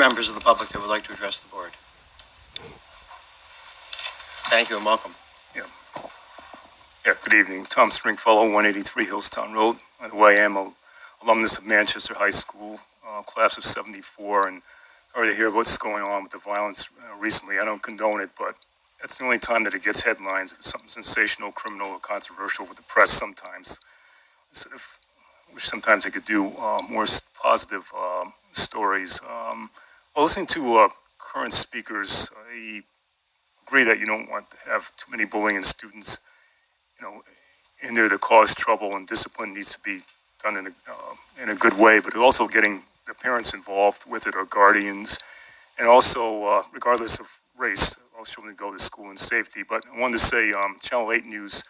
members of the public that would like to address the board? Thank you and welcome. Yeah, good evening. Tom Stringfellow, 183 Hillstown Road. By the way, I am an alumnus of Manchester High School, class of 74, and I already hear what's going on with the violence recently. I don't condone it, but that's the only time that it gets headlines. If it's something sensational, criminal, or controversial with the press sometimes. Instead of, I wish sometimes they could do more positive stories. Well, listening to current speakers, I agree that you don't want to have too many bullying students, in there to cause trouble, and discipline needs to be done in a good way, but also getting the parents involved with it, or guardians, and also, regardless of race, all children go to school in safety. But I wanted to say, Channel 8 News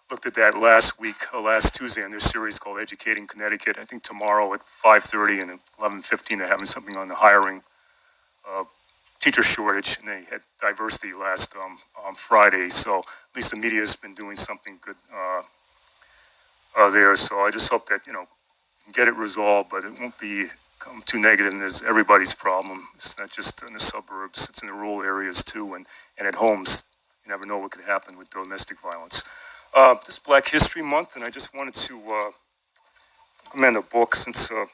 looked at that last Tuesday, in their series called Educating Connecticut. I think tomorrow at 5:30 and 11:15 they're having something on the hiring teacher shortage, and they had diversity last Friday. So at least the media has been doing something good there. So I just hope that get it resolved, but it won't become too negative. And there's everybody's problem. It's not just in the suburbs; it's in the rural areas too, and at homes. You never know what could happen with domestic violence. This Black History Month, and I just wanted to recommend a book, since a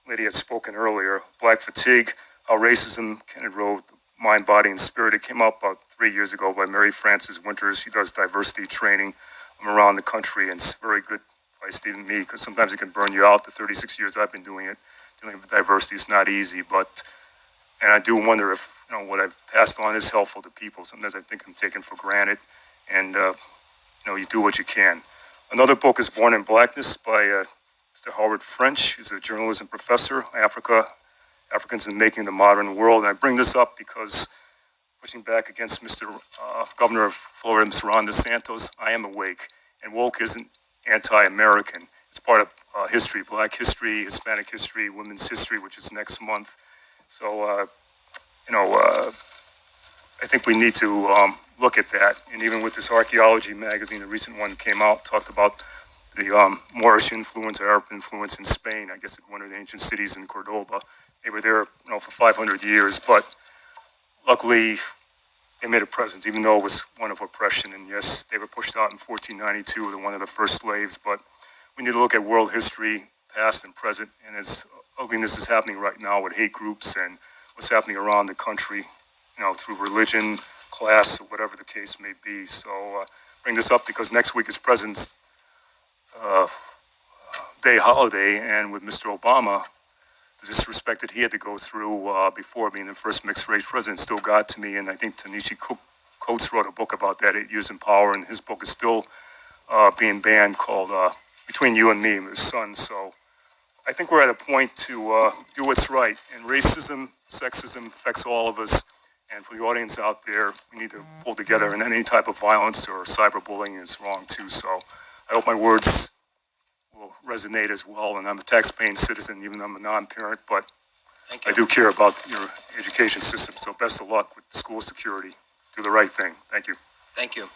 lady had spoken earlier, Black Fatigue, How Racism Can Erode Mind, Body, and Spirit. It came out about 3 years ago by Mary Frances Winters. She does diversity training around the country, and it's very good advice to even me, because sometimes it can burn you out. The 36 years I've been doing it, dealing with diversity, is not easy, and I do wonder if what I've passed on is helpful to people. Sometimes I think I'm taken for granted, and you do what you can. Another book is Born in Blackness by Mr. Howard French. He's a journalism professor, Africans in Making the Modern World. And I bring this up because, pushing back against Mr. Governor of Florida, Mr. Ron DeSantis, I am awake. And woke isn't anti-American. It's part of history, Black history, Hispanic history, women's history, which is next month. So, I think we need to look at that. And even with this archaeology magazine, the recent one came out, talked about the Moorish influence, Arab influence in Spain. I guess at one of the ancient cities in Cordoba. They were there, for 500 years, but luckily they made a presence, even though it was one of oppression. And yes, they were pushed out in 1492. They're one of the first slaves. But we need to look at world history, past and present, and as ugliness is happening right now with hate groups and what's happening around the country, through religion, class, or whatever the case may be. So bring this up because next week is President's Day holiday, and with Mr. Obama, the disrespect that he had to go through before being the first mixed-race president still got to me. And I think Ta-Nehisi Coates wrote a book about that, 8 Years in Power, and his book is still being banned, called Between You and Me, his son. So I think we're at a point to do what's right. And racism, sexism affects all of us. And for the audience out there, we need to pull together. And any type of violence or cyberbullying is wrong too. So I hope my words will resonate as well. And I'm a tax-paying citizen, even though I'm a non-parent, but I do care about your education system. So best of luck with school security. Do the right thing. Thank you. Thank you.